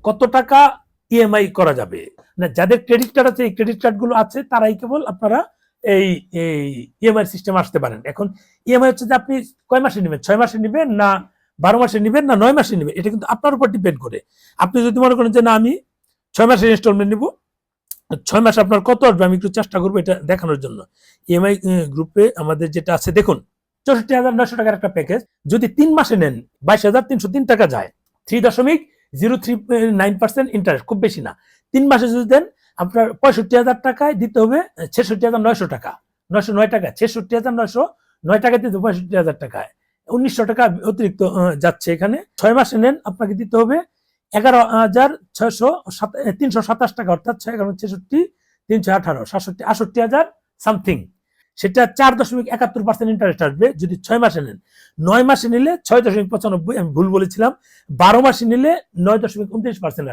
কত টাকা ইএমআই করা যাবে। না, যাদের ক্রেডিট কার্ড আছে, এই ক্রেডিট কার্ডগুলো আছে, তারাই কেবল আপনারা এই ইএমআই সিস্টেম আসতে পারেন। এখন ইএমআই হচ্ছে যে আপনি কয় মাসে নেবেন, 6 মাসে নেবেন না 12 মাসে নেবেন না 9 মাসে নেবেন, এটা কিন্তু আপনার উপর ডিপেন্ড করে। আপনি যদি মনে করেন যে না আমি 6 মাসের ইনস্টলমেন্ট নিব, 6 মাসে আপনার কত আসবে আমি একটু চেষ্টা করবো এটা দেখানোর জন্য। ইএমআই গ্রুপে আমাদের যেটা আছে দেখুন, 64,900 টাকার একটা প্যাকেজ, যদি 3 মাসে নেন 22,303 টাকা যায়, 3.039% ইন্টারেস্ট, খুব বেশি না। 3 মাসে যদি দেন আপনার 65,000 টাকায় দিতে হবে 66,900 টাকা, 909 টাকা, 66,909 টাকা দিতে 65,000 টাকায় 1,900 টাকা অতিরিক্ত যাচ্ছে এখানে। 6 মাসে নেন আপনাকে দিতে হবে 11,327 টাকা, অর্থাৎ 68,318 সামথিং, সেটা 4.71% ইন্টারেস্ট আসবে যদি 6 মাসে নেন। 9 মাসে নিলে 6.95, আমি ভুল বলেছিলাম, 12 মাসে নিলে 9.29%